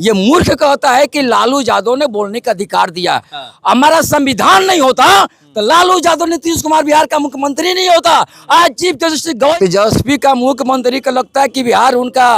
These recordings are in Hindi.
ये मूर्ख कहता है कि लालू यादव ने बोलने का अधिकार दिया। हमारा संविधान नहीं होता तो लालू यादव नीतीश कुमार बिहार का मुख्यमंत्री नहीं होता। आज चीफ तेजस्वी का मुख्यमंत्री को लगता है कि बिहार उनका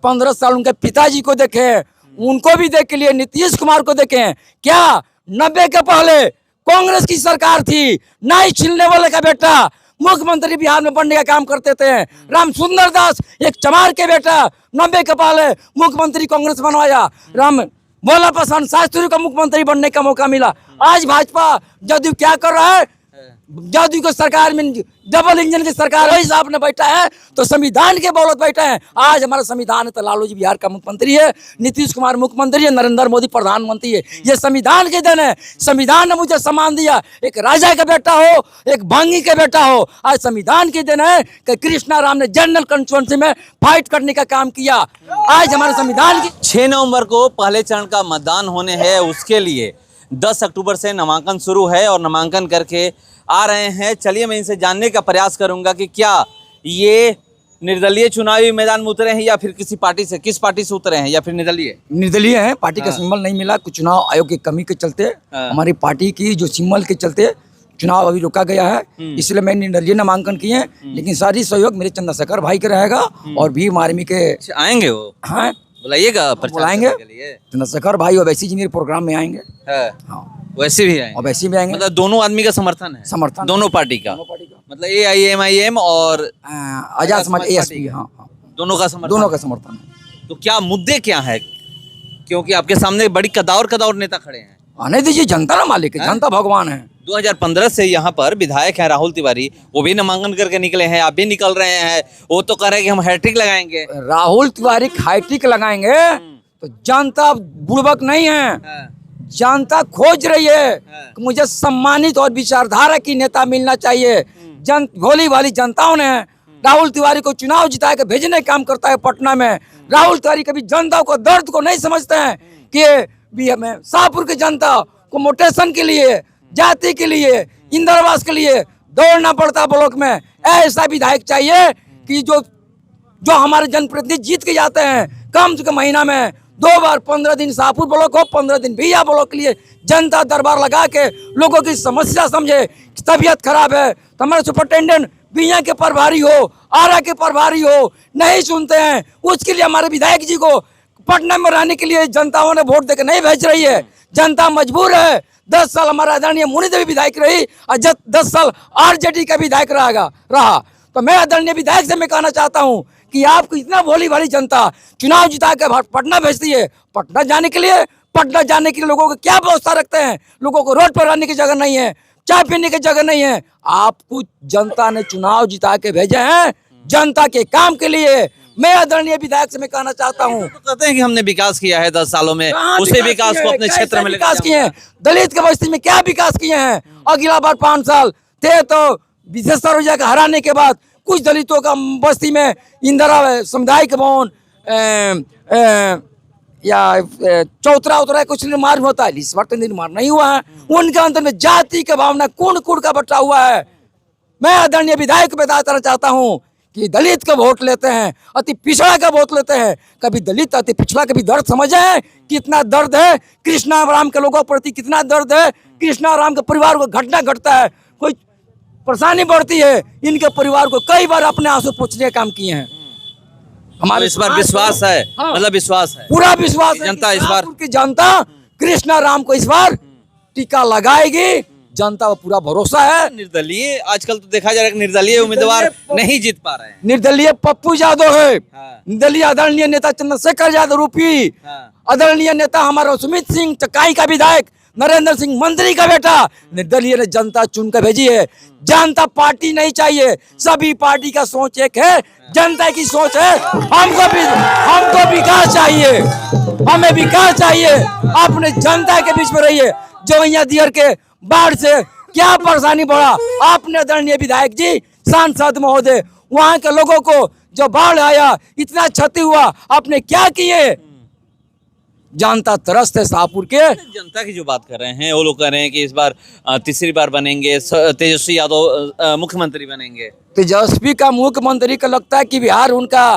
15 साल उनके पिताजी को देखे, उनको भी देख के लिए नीतीश कुमार को देखे। क्या 90 के पहले कांग्रेस की सरकार थी, नाई छिलने वाले का बेटा मुख्यमंत्री बिहार में बनने का काम करते थे। राम सुंदर दास एक चमार के बेटा 90 के पहले मुख्यमंत्री कांग्रेस बनवाया। राम भोला प्रसाद शास्त्री को मुख्यमंत्री बनने का मौका मिला। आज भाजपा जदयू क्या कर रहा है? जदयू की सरकार में डबल इंजन की सरकार है, हिसाब ने बैठा है तो संविधान के बदौलत बैठा है। आज हमारा संविधान है तो लालू जी बिहार का मुख्यमंत्री है, नीतीश कुमार मुख्यमंत्री है, नरेंद्र मोदी प्रधानमंत्री है। ये संविधान के देन है। संविधान ने मुझे सम्मान दिया। एक राजा का बेटा हो, एक भांगी का बेटा हो, आज संविधान के देन है कि कृष्णा राम ने जनरल कंस्टिट्यूएंसी में फाइट करने का काम किया। आज हमारे संविधान की 6 नवंबर को पहले चरण का मतदान होने है, उसके लिए 10 अक्टूबर से नामांकन शुरू है और नामांकन करके आ रहे हैं। चलिए मैं इनसे जानने का प्रयास करूंगा कि क्या ये निर्दलीय चुनावी मैदान में उतरे हैं या फिर किस पार्टी से उतरे हैं या फिर निर्दलीय हैं। पार्टी का सिंबल नहीं मिला, कुछ चुनाव आयोग की कमी के चलते हमारी पार्टी की जो सिंबल के चलते चुनाव अभी रोका गया है, इसलिए मैं निर्दलीय नामांकन किए हैं। लेकिन सारी सहयोग मेरे चंद्रशेखर भाई के रहेगा और भीम आर्मी के आएंगे। वो हाँ बुलाइएगा, बुलाएंगे। चंद्रशेखर भाई ओवैसी जी मेरे प्रोग्राम में आएंगे। हाँ वैसे भी आएंगे, वैसे भी आएंगे। मतलब दोनों आदमी का समर्थन है, समर्थन दोनों पार्टी का मतलब AIM और आजाद समाज ASP, हाँ दोनों का समर्थन है। तो क्या मुद्दे क्या है? क्योंकि आपके सामने बड़ी कदार नेता खड़े हैं। आने दीजिए, जनता ना मालिक है, जनता भगवान है। 2015 से यहाँ पर विधायक हैं राहुल तिवारी, वो भी नामांकन करके निकले हैं, आप भी निकल रहे हैं। वो तो कह रहे हैं कि हम हैट्रिक लगाएंगे। राहुल तिवारी हैट्रिक लगाएंगे तो जनता बुड़बक नहीं है, जनता खोज रही है कि मुझे सम्मानित और विचारधारा की नेता मिलना चाहिए। भोली भाली जनताओं ने राहुल तिवारी को चुनाव जिता के भेजने का काम करता है पटना में। राहुल तिवारी कभी जनता को दर्द को नहीं समझते हैं कि भी हमें शाहपुर की जनता को मोटेशन के लिए, जाति के लिए, इंदिरावास के लिए दौड़ना पड़ता ब्लॉक में। ऐसा विधायक चाहिए कि जो हमारे जनप्रतिनिधि जीत के जाते हैं कम से कम महीना में 2 बार 15 दिन शाहपुर ब्लॉक हो, 15 दिन भैया ब्लॉक के लिए जनता दरबार लगा के लोगों की समस्या समझे। तबीयत खराब है तो हमारे सुपरिटेंडेंट बिया के प्रभारी हो, आरा के प्रभारी हो, नहीं सुनते हैं। उसके लिए हमारे विधायक जी को पटना में रहने के लिए जनताओं ने वोट देकर नहीं भेज रही है। जनता मजबूर है। 10 साल हमारा आदरणीय मुनि देवी विधायक रही और 10 साल RJD का विधायक रहा। तो मैं आदरणीय विधायक से मैं कहना चाहता हूँ कि आपको इतना भोली भाली जनता चुनाव जिता के पटना भेजती है। पटना जाने के लिए लोगों को क्या व्यवस्था रखते हैं? लोगों को रोड पर रहने की जगह नहीं है, चाय पीने की जगह नहीं है। आपको जनता ने चुनाव जिता के भेजे हैं जनता के काम के लिए। मैं आदरणीय विधायक से मैं कहना चाहता हूँ, तो कहते हैं कि हमने विकास किया है 10 सालों में, उसे विकास को अपने क्षेत्र में विकास किए हैं। दलित के बस्ती में क्या विकास किए हैं? अगला बार 5 साल थे तो विशेषकर ऊर्जा का हराने के बाद कुछ दलितों का बस्ती में इंदिरा सामुदायिक भवन या चौतरा कुछ निर्माण होता है। इस बार तो निर्माण नहीं हुआ है। उनके अंदर में जाति के भावना कुड़ का बटा हुआ है। मैं आदरणीय विधायक को बताना चाहता हूँ कि दलित का वोट लेते हैं, अति पिछड़ा का वोट लेते हैं। कभी दलित अति पिछड़ा कभी दर्द समझे हैं? कितना दर्द है कृष्णा राम के लोगों प्रति, कितना दर्द है कृष्णा राम के परिवार को घटना घटता है, कोई परेशानी बढ़ती है। इनके परिवार को कई बार अपने आंसू पोंछने का काम किए हैं। हमारे इस बार विश्वास है, मतलब विश्वास है, पूरा विश्वास है जनता इस बार की जनता कृष्णा राम को इस बार टीका लगाएगी। जनता को पूरा भरोसा है। निर्दलीय आजकल तो देखा जा रहा है कि निर्दलीय उम्मीदवार नहीं जीत पा रहे हैं। निर्दलीय पप्पू यादव है, निर्दलीय आदरणीय नेता चंद्रशेखर यादव रूपी, आदरणीय नेता हमारा सुमित सिंह चकाई का विधायक, नरेंद्र सिंह मंत्री का बेटा निर्दलीय ने जनता चुन कर भेजी है। जनता पार्टी नहीं चाहिए, सभी पार्टी का सोच एक है, जनता की सोच है हमको विकास चाहिए, हमें विकास चाहिए। अपने जनता के बीच में रहिए। जो यहाँ दियर के बाढ़ से क्या परेशानी बढ़ा, आपने आदरणीय विधायक जी, सांसद महोदय, वहाँ के लोगों को जो बाढ़ आया, इतना क्षति हुआ, आपने क्या किए? जनता त्रस्त है शाहपुर के। जनता की जो बात कर रहे हैं वो लोग कह रहे हैं कि इस बार तीसरी बार बनेंगे, तेजस्वी यादव मुख्यमंत्री बनेंगे। तेजस्वी का मुख्यमंत्री को लगता है कि बिहार उनका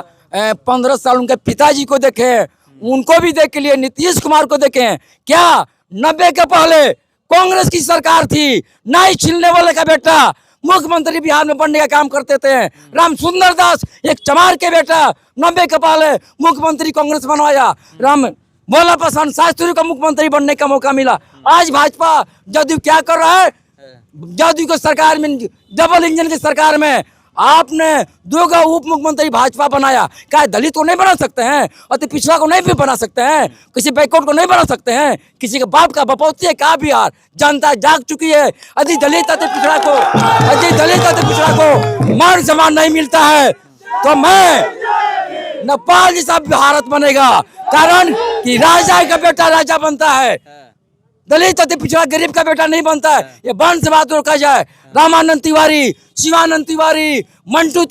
15 साल उनके पिताजी को देखे, उनको भी देख के लिए, नीतीश कुमार को देखे हैं क्या? 90 के पहले कांग्रेस की सरकार थी, नाई छिलने वाले का बेटा मुख्यमंत्री बिहार में बनने का काम करते थे। राम सुंदर दास एक चमार के बेटा 90 के पहले मुख्यमंत्री कांग्रेस बनवाया। राम भोला प्रसाद शास्त्री को मुख्यमंत्री बनने का मौका मिला। आज भाजपा जदयू क्या कर रहा है? जदयू की सरकार में, डबल इंजन की सरकार में आपने 2 उप मुख्यमंत्री भाजपा बनाया। क्या दलित को नहीं बना सकते हैं? अति पिछड़ा को नहीं भी बना सकते हैं? किसी बैकवर्ड को नहीं बना सकते हैं? किसी के बाप का बपौती है क्या? बिहार जनता जाग चुकी है। अति दलित अति पिछड़ा को मान सम्मान नहीं मिलता है तो मैं नेपाल जैसा भारत बनेगा। कारण कि राजा का बेटा राजा बनता है, दलित अति पिछड़ा गरीब का बेटा नहीं बनता है। ये वंश बात रोका जाए। रामानंद तिवारी, शिवानंद तिवारी, मंटू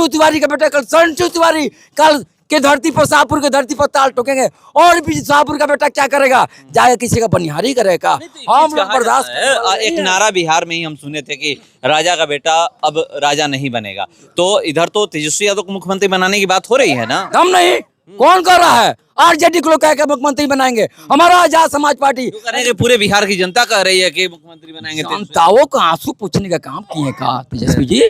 तिवारी का बेटा कल संटू तिवारी कल के धरती पर, शाहपुर के धरती पर ताल ठोकेंगे। और भी शाहपुर का बेटा क्या करेगा? जाएगा किसी का बनिहारी करेगा। हम लोग बर्दाश्त एक नारा बिहार में ही हम सुने थे कि राजा का बेटा अब राजा नहीं बनेगा। तो इधर तो तेजस्वी यादव को मुख्यमंत्री बनाने की बात हो रही है ना? हम नहीं, कौन कर रहा है? आरजेडी को लोग कह के मुख्यमंत्री बनाएंगे। हमारा आजाद समाज पार्टी करेंगे, पूरे बिहार की जनता कह रही है कि मुख्यमंत्री बनाएंगे। जनताओं का आंसू पूछने का काम किए का तेजस्वी जी?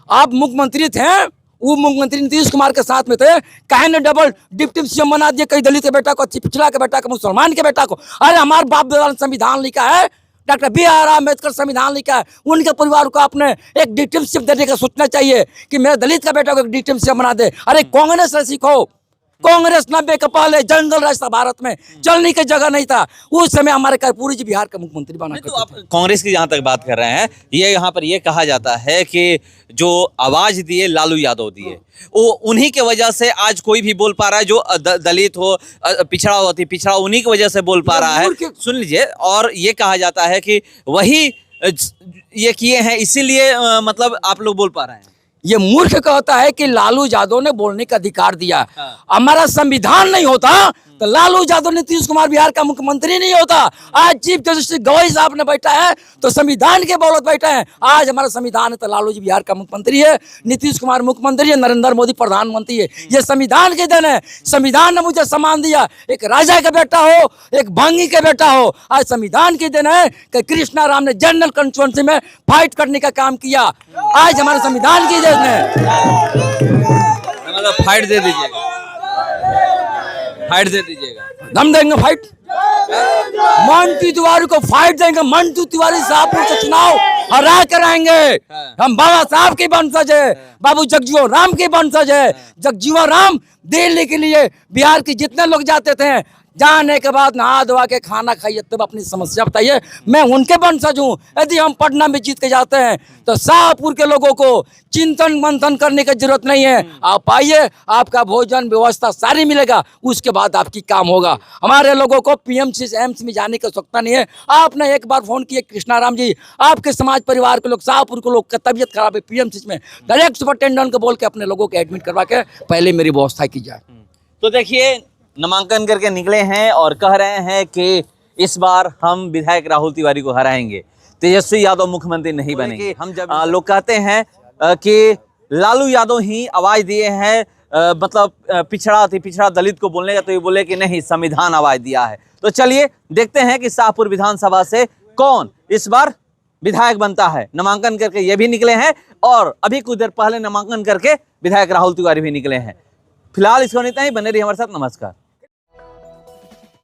आप मुख्यमंत्री थे, वो मुख्यमंत्री नीतीश कुमार के साथ में थे, कहे ने डबल डिप्टी सीएम बना दिए कई दलित के बेटा को, अति पिछड़ा के बेटा को, मुसलमान के बेटा को। अरे हमारे बाप दादा ने संविधान लिखा है, डॉक्टर B.R. अम्बेडकर संविधान लिखा है। उनके परिवार को आपने एक डिप्टी देने का सोचना चाहिए कि मेरे दलित का बेटा को एक डिप्टी बना दे। अरे कांग्रेस से सीखो। कांग्रेस 90 के पहले जंगल राज था भारत में, चलने की जगह नहीं था। उस समय हमारे कर्पूरी जी बिहार का मुख्यमंत्री बना करते थे। तो आप कांग्रेस की जहां तक बात कर रहे हैं, ये यहाँ पर ये कहा जाता है कि जो आवाज दिए लालू यादव दिए, वो उन्हीं के वजह से आज कोई भी बोल पा रहा है। जो दलित हो, पिछड़ा हो, अति पिछड़ा, उन्हीं की वजह से बोल पा रहा है। सुन लीजिए, और ये कहा जाता है कि वही ये किए हैं, इसीलिए मतलब आप लोग बोल पा रहे हैं। ये मूर्ख कहता है कि लालू यादव ने बोलने का अधिकार दिया। हमारा संविधान नहीं होता तो लालू यादव नीतीश कुमार बिहार का मुख्यमंत्री नहीं होता। आज चीफ जस्टिस गवई साहब ने बैठा है तो संविधान के बदौलत बैठा है। आज हमारा संविधान है तो लालू जी बिहार का मुख्यमंत्री है, नीतीश कुमार मुख्यमंत्री है, नरेंद्र मोदी प्रधानमंत्री है। ये संविधान के देन है। संविधान ने मुझे सम्मान दिया। एक राजा का बेटा हो, एक भांगी का बेटा हो, आज संविधान के देन है कि कृष्णा राम ने जनरल कंस्टिट्यूएंसी में फाइट करने का काम किया। आज हमारे संविधान की देन है। मतलब फाइट दे दीजिएगा, फाइट दे दीजिएगा। हम देंगे फाइट। मंटू तिवारी को फाइट देंगे। मंटू तिवारी शाहपुर से चुनाव हरा कर आएंगे। हम बाबा साहब के वंशज है, बाबू जगजीवन राम के वंशज है। जगजीवन राम दिल्ली के लिए बिहार के जितने लोग जाते थे, जाने के बाद नहा धोवा के खाना खाइए तब अपनी समस्या बताइए। मैं उनके वंशज हूँ। यदि हम पटना में जीत के जाते हैं तो शाहपुर के लोगों को चिंतन मंथन करने की जरूरत नहीं है। आप आइए, आपका भोजन व्यवस्था सारी मिलेगा, उसके बाद आपकी काम होगा। हमारे लोगों को PMC से एम्स में जाने की आवश्यकता नहीं है। आपने एक बार फोन किए कृष्णाराम जी, आपके समाज परिवार के लोग, शाहपुर के लोग का तबियत खराब है, PMC में डायरेक्ट सुपरिटेंडेंट को बोल के अपने लोगों को एडमिट करवा के पहले मेरी व्यवस्था की जाए। तो देखिए, नामांकन करके निकले हैं और कह रहे हैं कि इस बार हम विधायक राहुल तिवारी को हराएंगे, तेजस्वी यादव मुख्यमंत्री नहीं बनेंगे। हम जब लोग कहते हैं कि लालू यादव ही आवाज दिए हैं, मतलब पिछड़ा अति पिछड़ा दलित को बोलने का, तो ये बोले कि नहीं, संविधान आवाज दिया है। तो चलिए देखते हैं कि शाहपुर विधानसभा से कौन इस बार विधायक बनता है। नामांकन करके ये भी निकले हैं और अभी कुछ देर पहले नामांकन करके विधायक राहुल तिवारी भी निकले हैं। फिलहाल इसको इतना ही। बने रहिए हमारे साथ। नमस्कार।